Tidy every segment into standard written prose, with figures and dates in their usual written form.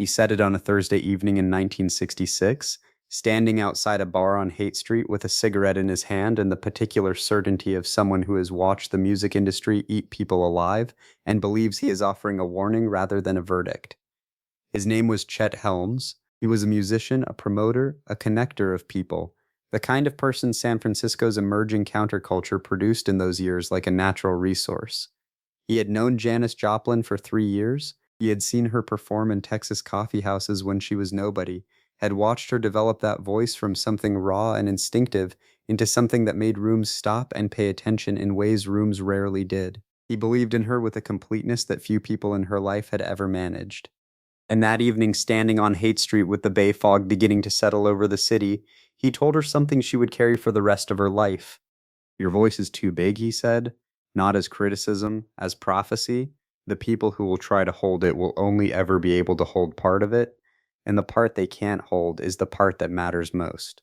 He said it on a Thursday evening in 1966, standing outside a bar on Haight Street with a cigarette in his hand and the particular certainty of someone who has watched the music industry eat people alive and believes he is offering a warning rather than a verdict. His name was Chet Helms. He was a musician, a promoter, a connector of people, the kind of person San Francisco's emerging counterculture produced in those years like a natural resource. He had known Janis Joplin for 3 years. He had seen her perform in Texas coffee houses when she was nobody, had watched her develop that voice from something raw and instinctive into something that made rooms stop and pay attention in ways rooms rarely did. He believed in her with a completeness that few people in her life had ever managed. And that evening, standing on Haight Street with the bay fog beginning to settle over the city, he told her something she would carry for the rest of her life. Your voice is too big, he said, not as criticism, as prophecy. The people who will try to hold it will only ever be able to hold part of it, and the part they can't hold is the part that matters most.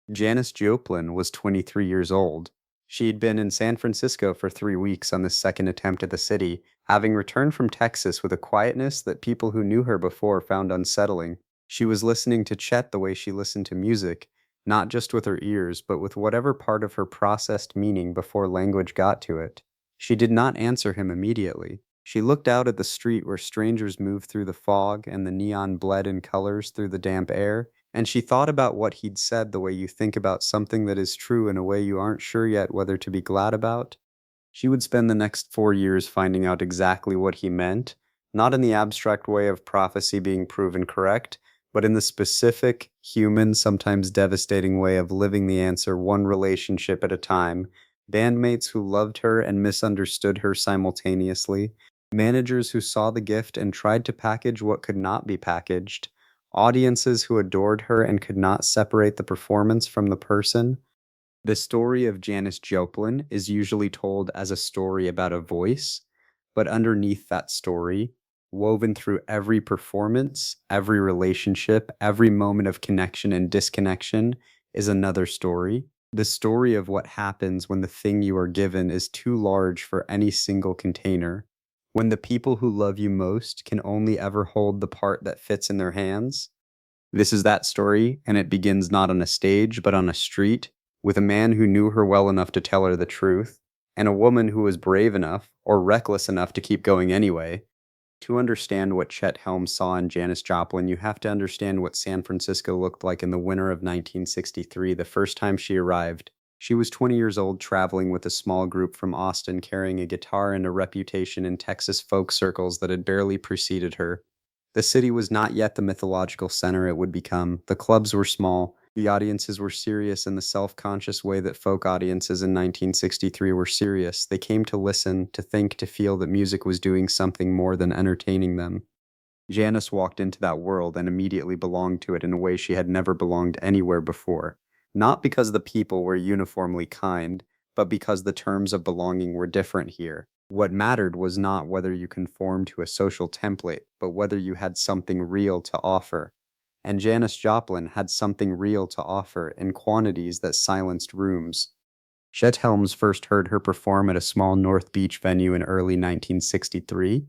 Janis Joplin was 23 years old. She'd been in San Francisco for 3 weeks on this second attempt at the city, having returned from Texas with a quietness that people who knew her before found unsettling. She was listening to Chet the way she listened to music, not just with her ears, but with whatever part of her processed meaning before language got to it. She did not answer him immediately. She looked out at the street where strangers moved through the fog and the neon bled in colors through the damp air, and she thought about what he'd said the way you think about something that is true in a way you aren't sure yet whether to be glad about. She would spend the next 4 years finding out exactly what he meant, not in the abstract way of prophecy being proven correct, but in the specific, human, sometimes devastating way of living the answer one relationship at a time, bandmates who loved her and misunderstood her simultaneously, managers who saw the gift and tried to package what could not be packaged, audiences who adored her and could not separate the performance from the person. The story of Janis Joplin is usually told as a story about a voice, but underneath that story, woven through every performance, every relationship, every moment of connection and disconnection, is another story. The story of what happens when the thing you are given is too large for any single container, when the people who love you most can only ever hold the part that fits in their hands. This is that story, and it begins not on a stage, but on a street, with a man who knew her well enough to tell her the truth, and a woman who was brave enough, or reckless enough to keep going anyway. To understand what Chet Helms saw in Janis Joplin, you have to understand what San Francisco looked like in the winter of 1963, the first time she arrived. She was 20 years old, traveling with a small group from Austin, carrying a guitar and a reputation in Texas folk circles that had barely preceded her. The city was not yet the mythological center it would become. The clubs were small. The audiences were serious in the self-conscious way that folk audiences in 1963 were serious. They came to listen, to think, to feel that music was doing something more than entertaining them. Janice walked into that world and immediately belonged to it in a way she had never belonged anywhere before. Not because the people were uniformly kind, but because the terms of belonging were different here. What mattered was not whether you conformed to a social template, but whether you had something real to offer. And Janis Joplin had something real to offer in quantities that silenced rooms. Chet Helms first heard her perform at a small North Beach venue in early 1963.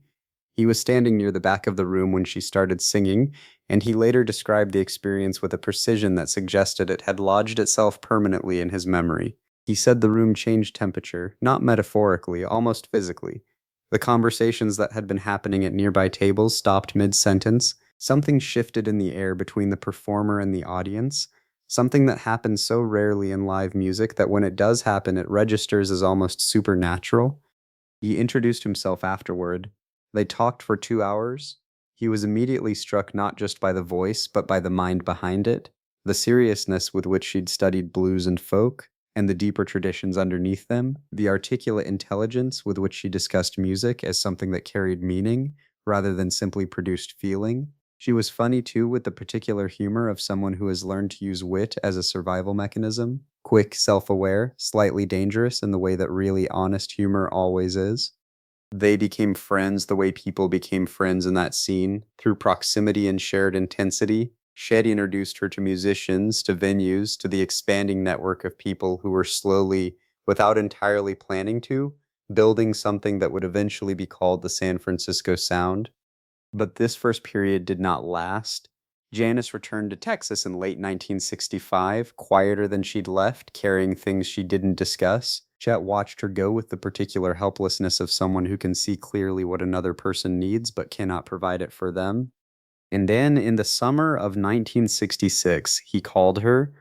He was standing near the back of the room when she started singing, and he later described the experience with a precision that suggested it had lodged itself permanently in his memory. He said the room changed temperature, not metaphorically, almost physically. The conversations that had been happening at nearby tables stopped mid-sentence. Something shifted in the air between the performer and the audience, something that happens so rarely in live music that when it does happen, it registers as almost supernatural. He introduced himself afterward. They talked for 2 hours. He was immediately struck not just by the voice, but by the mind behind it, the seriousness with which she'd studied blues and folk, and the deeper traditions underneath them, the articulate intelligence with which she discussed music as something that carried meaning, rather than simply produced feeling. She was funny too, with the particular humor of someone who has learned to use wit as a survival mechanism, quick, self-aware, slightly dangerous in the way that really honest humor always is. They became friends the way people became friends in that scene, through proximity and shared intensity. Shed introduced her to musicians, to venues, to the expanding network of people who were slowly, without entirely planning to, building something that would eventually be called the San Francisco Sound. But this first period did not last. Janis returned to Texas in late 1965, quieter than she'd left, carrying things she didn't discuss. Chet watched her go with the particular helplessness of someone who can see clearly what another person needs but cannot provide it for them. And then in the summer of 1966, he called her.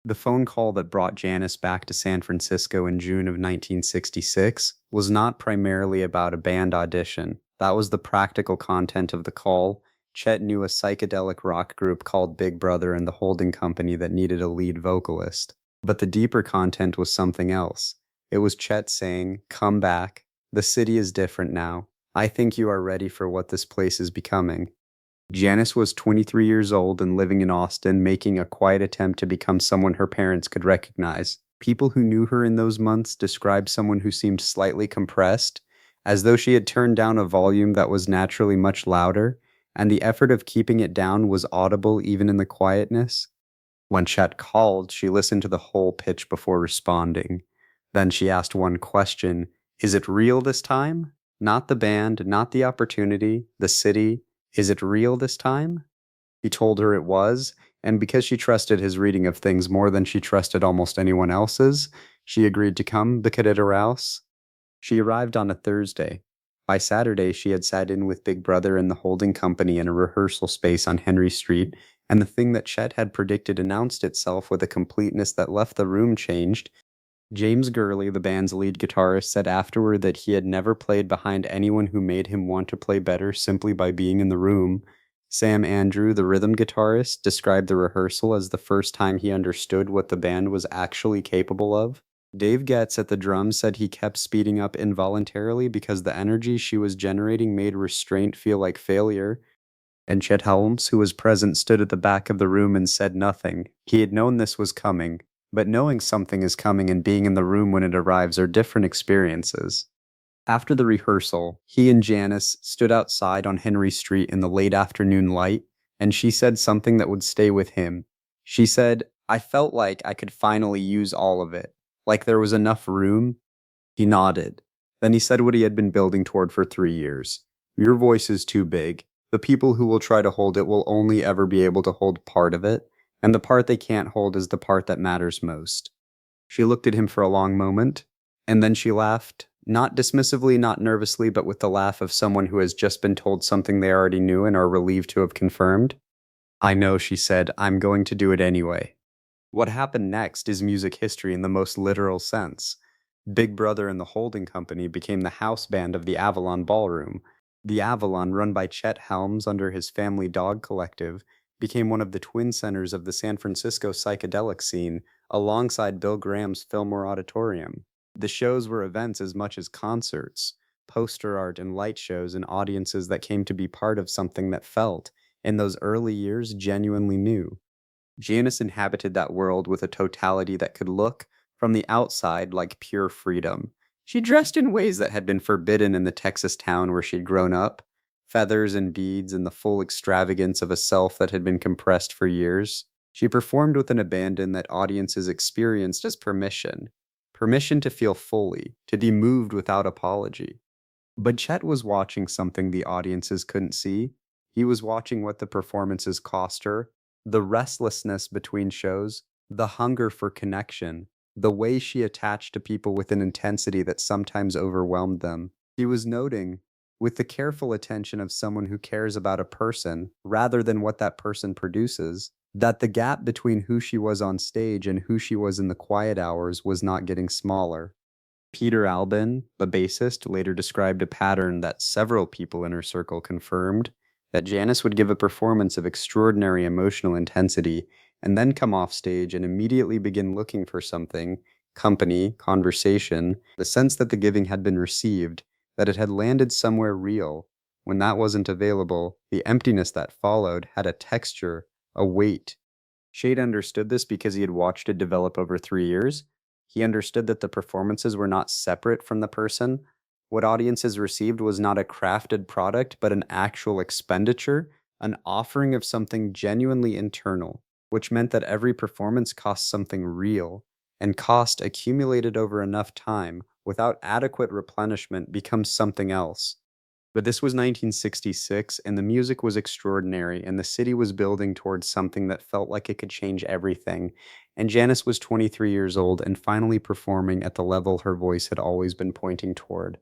The phone call that brought Janis back to San Francisco in June of 1966 was not primarily about a band audition. That was the practical content of the call. Chet knew a psychedelic rock group called Big Brother and the holding company that needed a lead vocalist. But the deeper content was something else. It was Chet saying, "Come back. The city is different now. I think you are ready for what this place is becoming." Janis was 23 years old and living in Austin, making a quiet attempt to become someone her parents could recognize. People who knew her in those months described someone who seemed slightly compressed, as though she had turned down a volume that was naturally much louder, and the effort of keeping it down was audible even in the quietness. When Chet called, she listened to the whole pitch before responding. Then she asked one question: "Is it real this time? Not the band, not the opportunity, the city. Is it real this time?" He told her it was, and because she trusted his reading of things more than she trusted almost anyone else's, she agreed to come becadit house. She arrived on a Thursday. By Saturday, she had sat in with Big Brother and the holding company in a rehearsal space on Henry Street, and the thing that Chet had predicted announced itself with a completeness that left the room changed. James Gurley, the band's lead guitarist, said afterward that he had never played behind anyone who made him want to play better simply by being in the room. Sam Andrew, the rhythm guitarist, described the rehearsal as the first time he understood what the band was actually capable of. Dave Getz at the drums said he kept speeding up involuntarily because the energy she was generating made restraint feel like failure. And Chet Helms, who was present, stood at the back of the room and said nothing. He had known this was coming, but knowing something is coming and being in the room when it arrives are different experiences. After the rehearsal, he and Janis stood outside on Henry Street in the late afternoon light, and she said something that would stay with him. She said, "I felt like I could finally use all of it, like there was enough room." He nodded. Then he said what he had been building toward for 3 years. "Your voice is too big. The people who will try to hold it will only ever be able to hold part of it, and the part they can't hold is the part that matters most." She looked at him for a long moment, and then she laughed, not dismissively, not nervously, but with the laugh of someone who has just been told something they already knew and are relieved to have confirmed. "I know," she said. "I'm going to do it anyway." What happened next is music history in the most literal sense. Big Brother and the holding company became the house band of the Avalon Ballroom. The Avalon, run by Chet Helms under his Family Dog Collective, became one of the twin centers of the San Francisco psychedelic scene, alongside Bill Graham's Fillmore Auditorium. The shows were events as much as concerts, poster art and light shows, and audiences that came to be part of something that felt, in those early years, genuinely new. Janis inhabited that world with a totality that could look, from the outside, like pure freedom. She dressed in ways that had been forbidden in the Texas town where she'd grown up: feathers and beads and the full extravagance of a self that had been compressed for years. She performed with an abandon that audiences experienced as permission. Permission to feel fully, to be moved without apology. But Chet was watching something the audiences couldn't see. He was watching what the performances cost her, the restlessness between shows, the hunger for connection, the way she attached to people with an intensity that sometimes overwhelmed them. He was noting, with the careful attention of someone who cares about a person rather than what that person produces, that the gap between who she was on stage and who she was in the quiet hours was not getting smaller. Peter Albin, the bassist, later described a pattern that several people in her circle confirmed: that Janis would give a performance of extraordinary emotional intensity and then come off stage and immediately begin looking for something: company, conversation, the sense that the giving had been received, that it had landed somewhere real. When that wasn't available, the emptiness that followed had a texture, a weight. Shade understood this because he had watched it develop over 3 years. He understood that the performances were not separate from the person. What audiences received was not a crafted product, but an actual expenditure, an offering of something genuinely internal, which meant that every performance cost something real, and cost accumulated over enough time, without adequate replenishment, becomes something else. But this was 1966, and the music was extraordinary, and the city was building towards something that felt like it could change everything. And Janis was 23 years old and finally performing at the level her voice had always been pointing toward.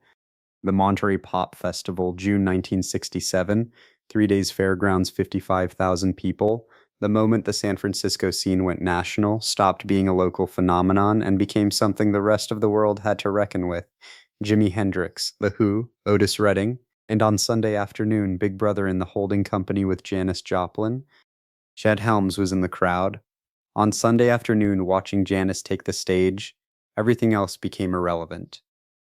The Monterey Pop Festival, June 1967, 3 days fairgrounds, 55,000 people. The moment the San Francisco scene went national, stopped being a local phenomenon, and became something the rest of the world had to reckon with. Jimi Hendrix, The Who, Otis Redding, and on Sunday afternoon, Big Brother in the holding company with Janis Joplin. Chet Helms was in the crowd. On Sunday afternoon, watching Janis take the stage, everything else became irrelevant.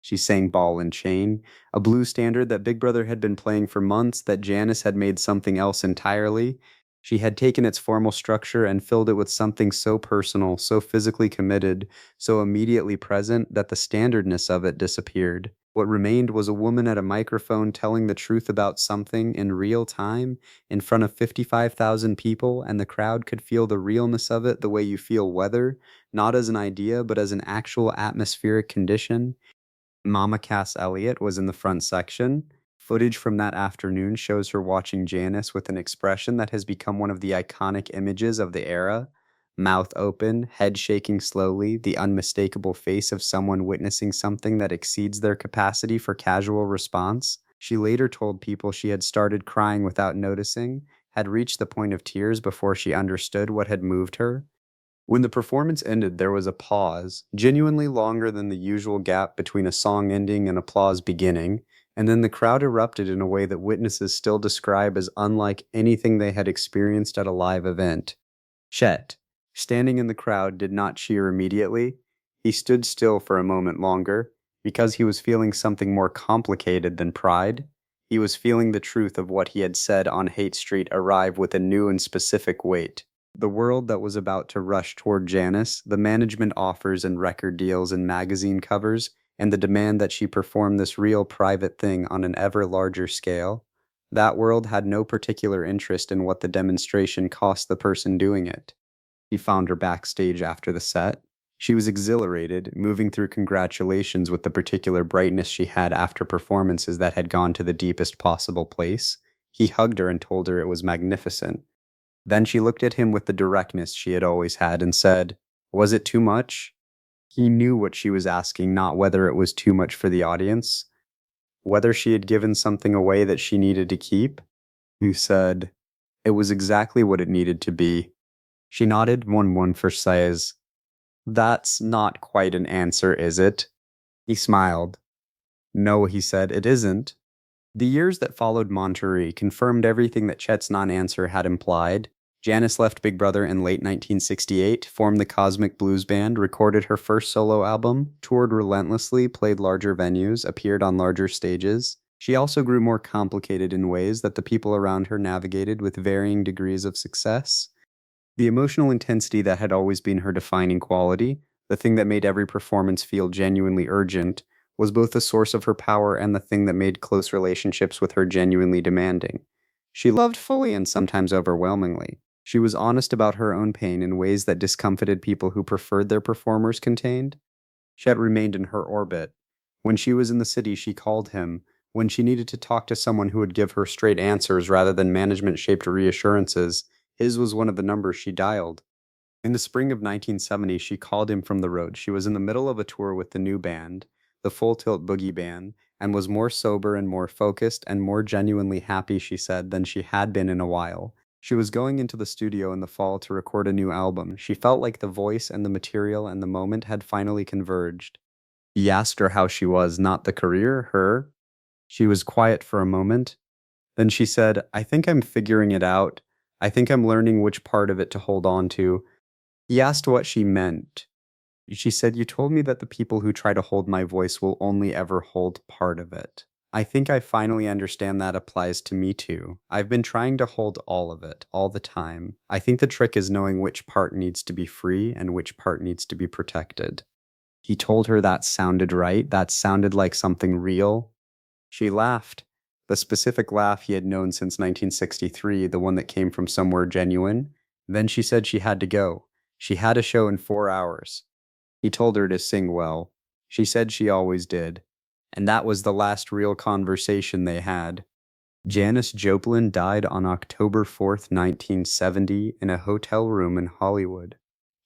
She sang Ball and Chain, a blues standard that Big Brother had been playing for months that Janis had made something else entirely. She had taken its formal structure and filled it with something so personal, so physically committed, so immediately present that the standardness of it disappeared. What remained was a woman at a microphone telling the truth about something in real time in front of 55,000 people, and the crowd could feel the realness of it the way you feel weather, not as an idea, but as an actual atmospheric condition. Mama Cass Elliot was in the front section. Footage from that afternoon shows her watching Janis with an expression that has become one of the iconic images of the era. Mouth open, head shaking slowly, the unmistakable face of someone witnessing something that exceeds their capacity for casual response. She later told people she had started crying without noticing, had reached the point of tears before she understood what had moved her. When the performance ended, there was a pause, genuinely longer than the usual gap between a song ending and applause beginning, and then the crowd erupted in a way that witnesses still describe as unlike anything they had experienced at a live event. Chet, standing in the crowd, did not cheer immediately. He stood still for a moment longer, because he was feeling something more complicated than pride. He was feeling the truth of what he had said on Hate Street arrive with a new and specific weight. The world that was about to rush toward Janis, the management offers and record deals and magazine covers, and the demand that she perform this real private thing on an ever larger scale. That world had no particular interest in what the demonstration cost the person doing it. He found her backstage after the set. She was exhilarated, moving through congratulations with the particular brightness she had after performances that had gone to the deepest possible place. He hugged her and told her it was magnificent. Then she looked at him with the directness she had always had and said, "Was it too much?" He knew what she was asking, not whether it was too much for the audience, whether she had given something away that she needed to keep. He said, "It was exactly what it needed to be." She nodded, one for sighs. "That's not quite an answer, is it?" He smiled. "No," he said, "it isn't." The years that followed Monterey confirmed everything that Chet's non-answer had implied. Janis left Big Brother in late 1968, formed the Cosmic Blues Band, recorded her first solo album, toured relentlessly, played larger venues, appeared on larger stages. She also grew more complicated in ways that the people around her navigated with varying degrees of success. The emotional intensity that had always been her defining quality, the thing that made every performance feel genuinely urgent, was both the source of her power and the thing that made close relationships with her genuinely demanding. She loved fully and sometimes overwhelmingly. She was honest about her own pain in ways that discomfited people who preferred their performers contained. Chet remained in her orbit. When she was in the city, she called him. When she needed to talk to someone who would give her straight answers rather than management-shaped reassurances, his was one of the numbers she dialed. In the spring of 1970, she called him from the road. She was in the middle of a tour with the new band, the Full Tilt Boogie Band, and was more sober and more focused and more genuinely happy, she said, than she had been in a while. She was going into the studio in the fall to record a new album. She felt like the voice and the material and the moment had finally converged. He asked her how she was, not the career, her. She was quiet for a moment. Then she said, "I think I'm figuring it out. I think I'm learning which part of it to hold on to." He asked what she meant. She said, "You told me that the people who try to hold my voice will only ever hold part of it. I think I finally understand that applies to me too. I've been trying to hold all of it, all the time. I think the trick is knowing which part needs to be free and which part needs to be protected." He told her that sounded right, that sounded like something real. She laughed. The specific laugh he had known since 1963, the one that came from somewhere genuine. Then she said she had to go. She had a show in 4 hours. He told her to sing well. She said she always did. and that was the last real conversation they had. Janis Joplin died on October 4th, 1970, in a hotel room in Hollywood.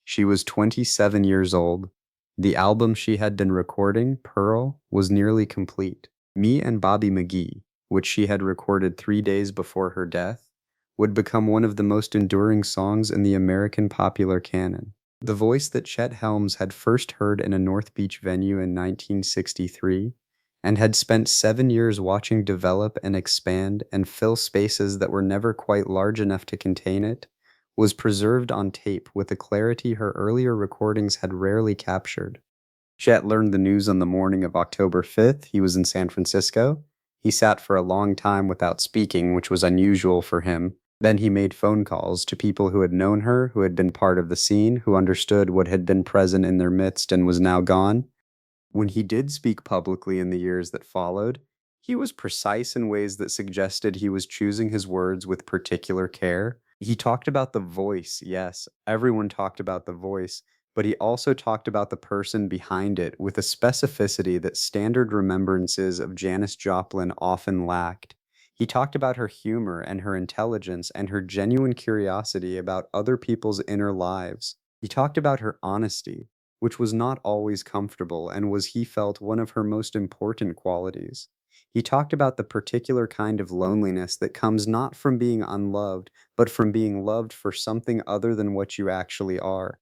She was 27 years old. The album she had been recording, Pearl, was nearly complete. Me and Bobby McGee, which she had recorded 3 days before her death, would become one of the most enduring songs in the American popular canon. The voice that Chet Helms had first heard in a North Beach venue in 1963 and had spent 7 years watching develop and expand and fill spaces that were never quite large enough to contain it, was preserved on tape with a clarity her earlier recordings had rarely captured. Chet learned the news on the morning of October 5th. He was in San Francisco. He sat for a long time without speaking, which was unusual for him. Then he made phone calls to people who had known her, who had been part of the scene, who understood what had been present in their midst and was now gone. When he did speak publicly in the years that followed, he was precise in ways that suggested he was choosing his words with particular care. He talked about the voice, yes, everyone talked about the voice, but he also talked about the person behind it with a specificity that standard remembrances of Janis Joplin often lacked. He talked about her humor and her intelligence and her genuine curiosity about other people's inner lives. He talked about her honesty, which was not always comfortable and was, he felt, one of her most important qualities. He talked about the particular kind of loneliness that comes not from being unloved, but from being loved for something other than what you actually are.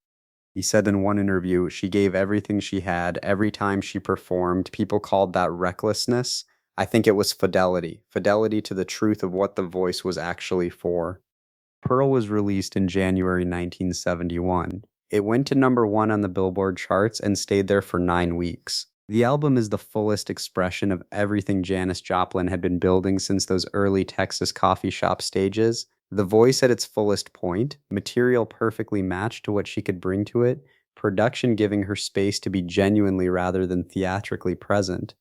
He said in one interview, she gave everything she had every time she performed. People called that recklessness. I think it was fidelity, fidelity to the truth of what the voice was actually for. Pearl was released in January 1971. It went to number one on the Billboard charts and stayed there for 9 weeks. The album is the fullest expression of everything Janis Joplin had been building since those early Texas coffee shop stages. The voice at its fullest point, material perfectly matched to what she could bring to it, production giving her space to be genuinely rather than theatrically present.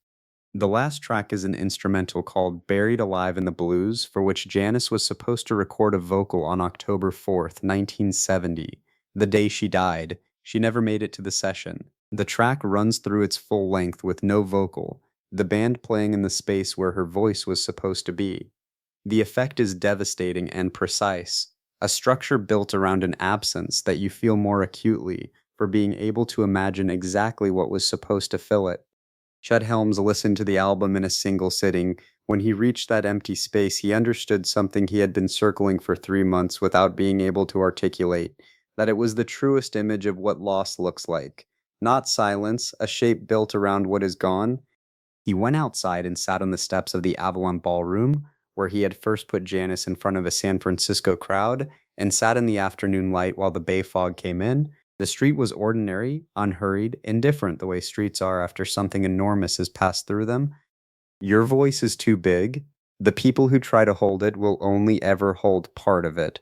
The last track is an instrumental called Buried Alive in the Blues, for which Janis was supposed to record a vocal on October 4th, 1970, the day she died. She never made it to the session. The track runs through its full length with no vocal, the band playing in the space where her voice was supposed to be. The effect is devastating and precise, a structure built around an absence that you feel more acutely for being able to imagine exactly what was supposed to fill it. Chet Helms listened to the album in a single sitting. When he reached that empty space, he understood something he had been circling for 3 months without being able to articulate, that it was the truest image of what loss looks like. Not silence, a shape built around what is gone. He went outside and sat on the steps of the Avalon Ballroom, where he had first put Janis in front of a San Francisco crowd, and sat in the afternoon light while the bay fog came in. The street was ordinary, unhurried, indifferent the way streets are after something enormous has passed through them. Your voice is too big. The people who try to hold it will only ever hold part of it.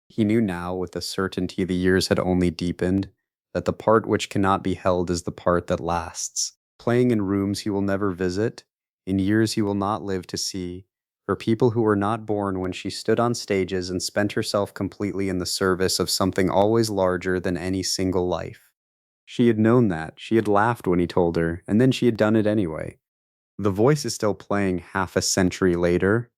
He knew now, with a certainty the years had only deepened, that the part which cannot be held is the part that lasts. Playing in rooms he will never visit, in years he will not live to see, for people who were not born when she stood on stages and spent herself completely in the service of something always larger than any single life. She had known that, she had laughed when he told her, and then she had done it anyway. The voice is still playing half a century later,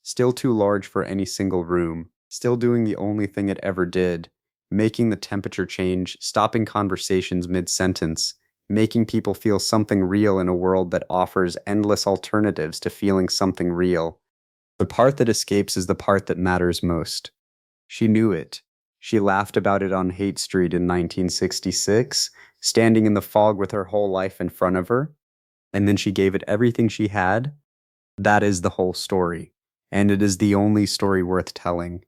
still too large for any single room, still doing the only thing it ever did, making the temperature change, stopping conversations mid-sentence, making people feel something real in a world that offers endless alternatives to feeling something real. The part that escapes is the part that matters most. She knew it. She laughed about it on Haight Street in 1966, standing in the fog with her whole life in front of her, and then she gave it everything she had. That is the whole story, and it is the only story worth telling.